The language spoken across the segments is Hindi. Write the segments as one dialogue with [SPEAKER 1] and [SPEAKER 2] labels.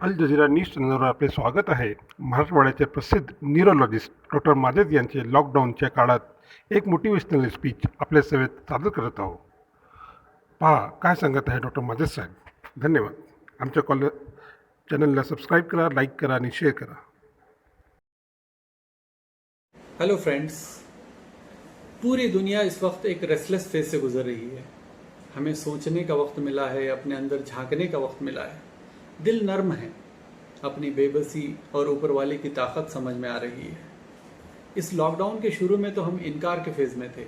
[SPEAKER 1] अल जझीरा न्यूज चॅनलवर आपले स्वागत आहे. मराठवाड्याचे प्रसिद्ध न्यूरोलॉजिस्ट डॉक्टर माजेद यांचे लॉकडाऊनच्या काळात एक मोटिवेशनल स्पीच आपल्या सेवेत सादर करत आहोत. पहा काय सांगत आहे डॉक्टर माजेद साहेब. धन्यवाद. आमच्या चॅनलला सबस्क्राईब करा, लाईक करा आणि शेअर करा.
[SPEAKER 2] हेलो फ्रेंड्स, पूरी दुनिया इस वक्त एक रेस्टलेस फेज से गुजर रही है. हमें सोचने का वक्त मिला है, अपने अंदर झांकने का वक्त मिला है. दिल नर्म है, अपनी बेबसी और ऊपर वाले की ताकत समझ में आ रही है. इस लॉकडाउन के शुरू में तो हम इनकार के फेज में थे,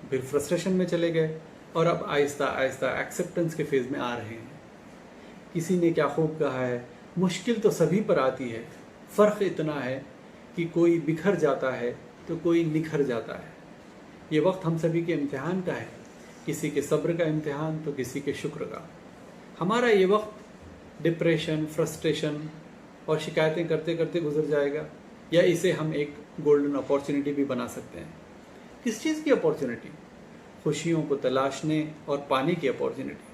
[SPEAKER 2] फिर फ्रस्ट्रेशन में चले गए और अब आहिस्ता आहिस्ता एक्सेप्टेंस के फेज में आ रहे हैं. किसी ने क्या खूब कहा है, मुश्किल तो सभी पर आती है, फ़र्क इतना है कि कोई बिखर जाता है तो कोई निखर जाता है. ये वक्त हम सभी के इम्तिहान का है, किसी के सब्र का इम्तिहान तो किसी के शुक्र का. हमारा ये वक्त डिप्रेशन, फ्रस्ट्रेशन और शिकायतें करते करते गुजर जाएगा, या इसे हम एक गोल्डन अपॉर्चुनिटी भी बना सकते हैं. किस चीज़ की अपॉर्चुनिटी? खुशियों को तलाशने और पाने की अपॉर्चुनिटी.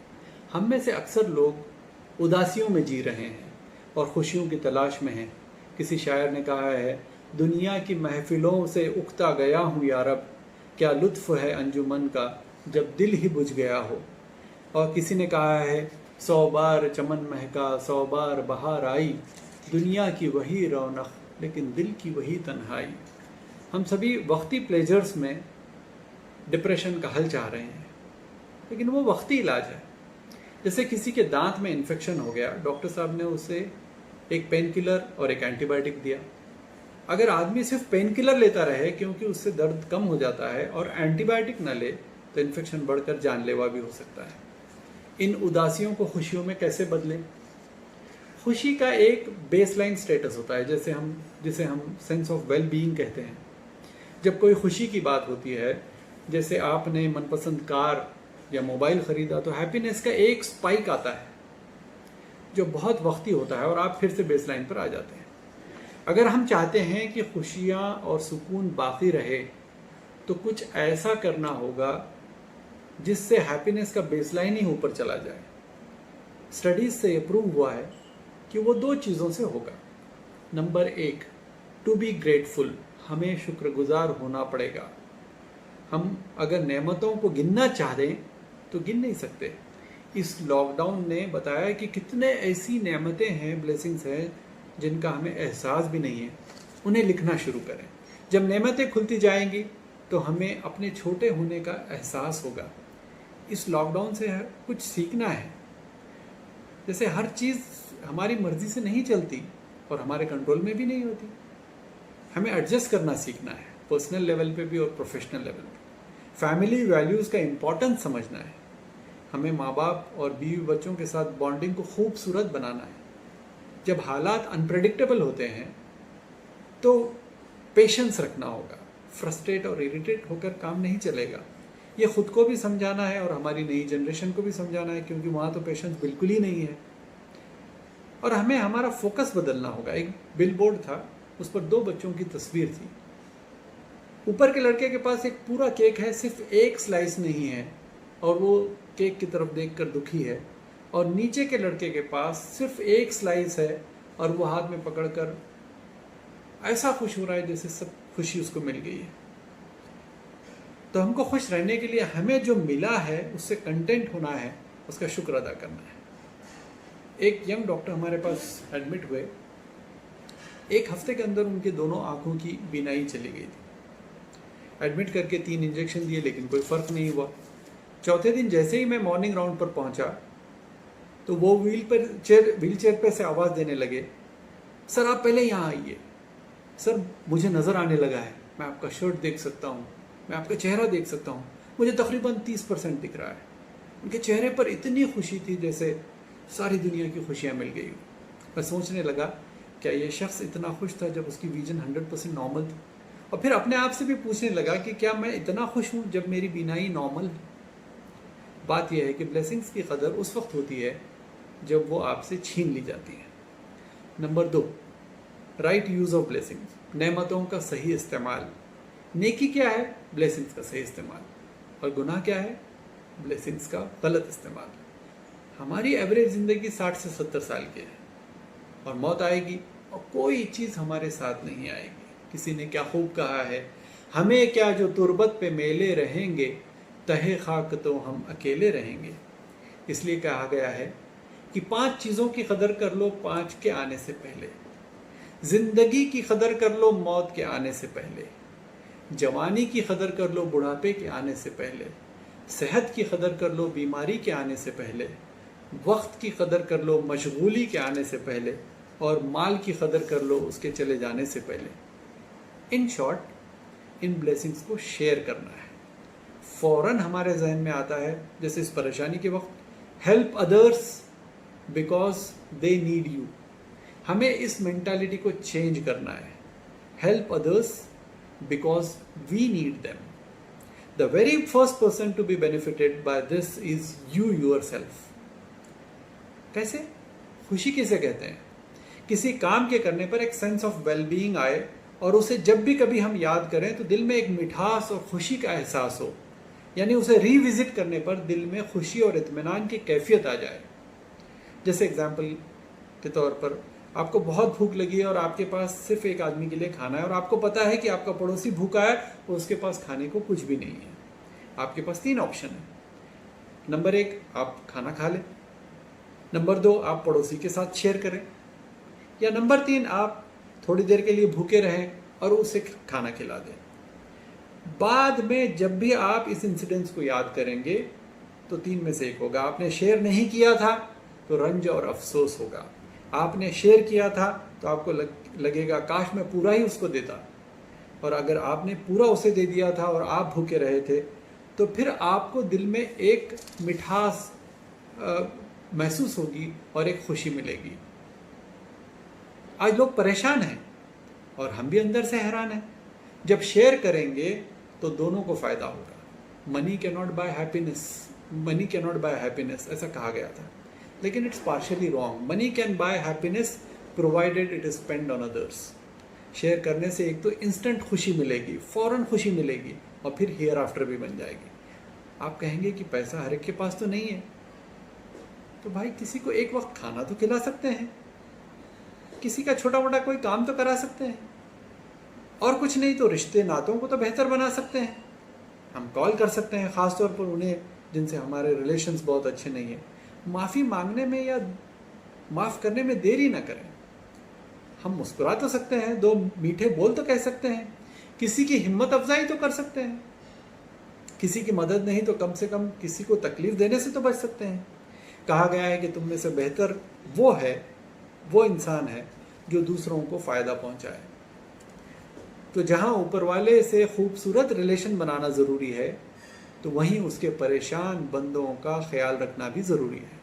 [SPEAKER 2] हम में से अक्सर लोग उदासियों में जी रहे हैं और खुशियों की तलाश में हैं. किसी शायर ने कहा है, दुनिया की महफिलों से उकता गया हूँ यारब, क्या लुत्फ़ है अंजुमन का जब दिल ही बुझ गया हो. और किसी ने कहा है, 100 बार चमन महका, 100 बार बहार आई, दुनिया की वही रौनक लेकिन दिल की वही तन्हाई. हम सभी वक्ती प्लेजर्स में डिप्रेशन का हल चाह रहे हैं, लेकिन वो वक्ती इलाज है. जैसे किसी के दांत में इन्फेक्शन हो गया, डॉक्टर साहब ने उसे एक पेन किलर और एक एंटीबायोटिक दिया. अगर आदमी सिर्फ पेन किलर लेता रहे क्योंकि उससे दर्द कम हो जाता है और एंटीबायोटिक न ले, तो इन्फेक्शन बढ़कर जानलेवा भी हो सकता है. इन उदासियों को खुशियों में कैसे बदलें? खुशी का एक बेसलाइन स्टेटस होता है, जिसे हम सेंस ऑफ वेल बीइंग कहते हैं. जब कोई खुशी की बात होती है, जैसे आपने मनपसंद कार या मोबाइल खरीदा, तो हैप्पीनेस का एक स्पाइक आता है जो बहुत वक्ती होता है और आप फिर से बेसलाइन पर आ जाते हैं. अगर हम चाहते हैं कि खुशियाँ और सुकून बाकी रहे, तो कुछ ऐसा करना होगा जिससे हैप्पीनेस का बेसलाइन ही ऊपर चला जाए. स्टडीज से ये प्रूव हुआ है कि वो दो चीज़ों से होगा. Number 1, to be grateful. हमें शुक्रगुजार होना पड़ेगा. हम अगर नेमतों को गिनना चाहें तो गिन नहीं सकते. इस लॉकडाउन ने बताया कि कितने ऐसी नेमतें हैं, ब्लेसिंग्स हैं, जिनका हमें एहसास भी नहीं है. उन्हें लिखना शुरू करें. जब नेमतें खुलती जाएंगी तो हमें अपने छोटे होने का एहसास होगा. इस लॉकडाउन से कुछ सीखना है. जैसे हर चीज़ हमारी मर्जी से नहीं चलती और हमारे कंट्रोल में भी नहीं होती. हमें एडजस्ट करना सीखना है, पर्सनल लेवल पे भी और प्रोफेशनल लेवल पे. फैमिली वैल्यूज़ का इम्पोर्टेंस समझना है. हमें माँ बाप और बीवी बच्चों के साथ बॉन्डिंग को खूबसूरत बनाना है. जब हालात अनप्रेडिक्टेबल होते हैं तो पेशेंस रखना होगा. फ्रस्ट्रेट और इरिटेट होकर काम नहीं चलेगा. ये खुद को भी समझाना है और हमारी नई जनरेशन को भी समझाना है, क्योंकि वहाँ तो पेशेंस बिल्कुल ही नहीं है. और हमें हमारा फोकस बदलना होगा. एक बिल बोर्ड था, उस पर 2 बच्चों की तस्वीर थी. ऊपर के लड़के के पास एक पूरा केक है, सिर्फ एक स्लाइस नहीं है और वो केक की तरफ देखकर दुखी है. और नीचे के लड़के के पास सिर्फ एक स्लाइस है और वो हाथ में पकड़कर ऐसा खुश हो रहा है जैसे सब खुशी उसको मिल गई है. तो हमको खुश रहने के लिए हमें जो मिला है उससे कंटेंट होना है, उसका शुक्र अदा करना है. एक यंग डॉक्टर हमारे पास एडमिट हुए. 1 हफ्ते के अंदर उनके दोनों आंखों की बीनाई चली गई थी. एडमिट करके 3 इंजेक्शन दिए, लेकिन कोई फ़र्क नहीं हुआ. चौथे दिन जैसे ही मैं मॉर्निंग राउंड पर पहुंचा तो वो व्हील चेयर पे से आवाज़ देने लगे, सर आप पहले यहाँ आइए, सर मुझे नज़र आने लगा है, मैं आपका शर्ट देख सकता हूँ, मैं आपका चेहरा देख सकता हूँ, मुझे तकरीबन 30% दिख रहा है. उनके चेहरे पर इतनी खुशी थी जैसे सारी दुनिया की खुशियाँ मिल गई. मैं सोचने लगा, क्या ये शख्स इतना खुश था जब उसकी विजन 100% नॉर्मल थी? और फिर अपने आप से भी पूछने लगा कि क्या मैं इतना खुश हूँ जब मेरी बीनाई नॉर्मल है? बात यह है कि ब्लेसिंग्स की कदर उस वक्त होती है जब वो आपसे छीन ली जाती है. Number 2, right use of blessings. नेमतों का सही इस्तेमाल. नेकी क्या है? ब्लेसिंग्स का सही इस्तेमाल. और गुनाह क्या है? ब्लेसिंग्स का गलत इस्तेमाल. हमारी एवरेज ज़िंदगी 60 से 70 साल की है. और मौत आएगी और कोई चीज़ हमारे साथ नहीं आएगी। किसी ने क्या खूब कहा है, हमें क्या जो तुरबत पे मेले रहेंगे, तहे खाक तो हम अकेले रहेंगे। इसलिए कहा गया है कि 5 चीज़ों की कदर कर लो 5 के आने से पहले, जिंदगी की कदर कर लो मौत के आने से पहले, जवानी की कदर कर लो बुढ़ापे के आने से पहले, सेहत की कदर कर लो बीमारी के आने से पहले, वक्त की कदर कर लो मशगूली के आने से पहले, और माल की कदर कर लो उसके चले जाने से पहले। इन शॉर्ट, इन ब्लेसिंग्स को शेयर करना है। फौरन हमारे जहन में आता है, जैसे इस परेशानी के वक्त, help others because they need you. हमें इस मेंटालिटी को चेंज करना है। Help others because we need them. The very first person to be benefited by this is you yourself. कैसे? खुशी किसे कहते हैं? किसी काम के करने पर एक सेंस ऑफ वेलबीइंग आए और उसे जब भी कभी हम याद करें तो दिल में एक मिठास और खुशी का एहसास हो, यानी उसे रिविजिट करने पर दिल में खुशी और इत्मीनान की कैफियत आ जाए। जैसे एग्जाम्पल के तौर पर, आपको बहुत भूख लगी है और आपके पास सिर्फ एक आदमी के लिए खाना है और आपको पता है कि आपका पड़ोसी भूखा है और उसके पास खाने को कुछ भी नहीं है। आपके पास 3 ऑप्शन है। नंबर 1, आप खाना खा लें। नंबर 2, आप पड़ोसी के साथ शेयर करें। या नंबर 3, आप थोड़ी देर के लिए भूखे रहें और उसे खाना खिला दें। बाद में जब भी आप इस इंसिडेंस को याद करेंगे तो 3 में से एक होगा। आपने शेयर नहीं किया था तो रंज और अफसोस होगा। आपने शेयर किया था तो आपको लगेगा काश मैं पूरा ही उसको देता। और अगर आपने पूरा उसे दे दिया था और आप भूखे रहे थे तो फिर आपको दिल में एक मिठास महसूस होगी और एक खुशी मिलेगी। आज लोग परेशान हैं और हम भी अंदर से हैरान हैं। जब शेयर करेंगे तो दोनों को फायदा होगा। Money can not buy happiness, ऐसा कहा गया था, लेकिन it's partially wrong. Money can buy happiness provided it is spend on others. Share करने से एक तो इंस्टेंट खुशी मिलेगी, फौरन खुशी मिलेगी, और फिर हियर आफ्टर भी बन जाएगी। आप कहेंगे कि पैसा हर एक के पास तो नहीं है, तो भाई किसी को एक वक्त खाना तो खिला सकते हैं, किसी का छोटा मोटा कोई काम तो करा सकते हैं, और कुछ नहीं तो रिश्ते नातों को तो बेहतर बना सकते हैं। हम कॉल कर सकते हैं, ख़ास तौर पर उन्हें जिनसे हमारे रिलेशंस बहुत अच्छे नहीं हैं। माफ़ी मांगने में या माफ़ करने में देरी ना करें। हम मुस्कुरा तो सकते हैं, 2 मीठे बोल तो कह सकते हैं, किसी की हिम्मत अफजाई तो कर सकते हैं, किसी की मदद नहीं तो कम से कम किसी को तकलीफ देने से तो बच सकते हैं। कहा गया है कि तुम में से बेहतर वो इंसान है जो दूसरों को फ़ायदा पहुंचाए। तो जहां ऊपर वाले से खूबसूरत रिलेशन बनाना ज़रूरी है, तो वहीं उसके परेशान बंदों का ख्याल रखना भी ज़रूरी है।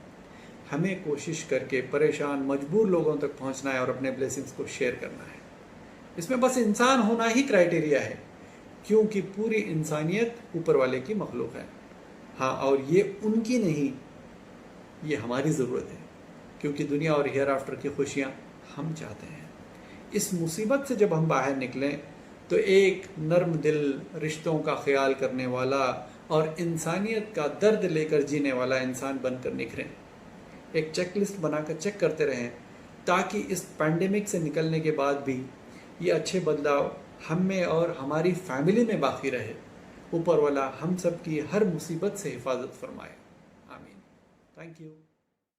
[SPEAKER 2] हमें कोशिश करके परेशान मजबूर लोगों तक पहुंचना है और अपने ब्लेसिंग्स को शेयर करना है। इसमें बस इंसान होना ही क्राइटेरिया है, क्योंकि पूरी इंसानियत ऊपर वाले की मखलूक है। हाँ, और ये उनकी नहीं, ये हमारी ज़रूरत है, क्योंकि दुनिया और हियर आफ्टर की खुशियाँ हम चाहते हैं। इस मुसीबत से जब हम बाहर निकलें तो एक नर्म दिल, रिश्तों का ख्याल करने वाला और इंसानियत का दर्द लेकर जीने वाला इंसान बनकर निखरें। एक चेकलिस्ट बनाकर चेक करते रहें, ताकि इस पैंडेमिक से निकलने के बाद भी ये अच्छे बदलाव हम में और हमारी फैमिली में बाकी रहे। ऊपर वाला हम सब की हर मुसीबत से हिफाजत फरमाए। आमीन। Thank you.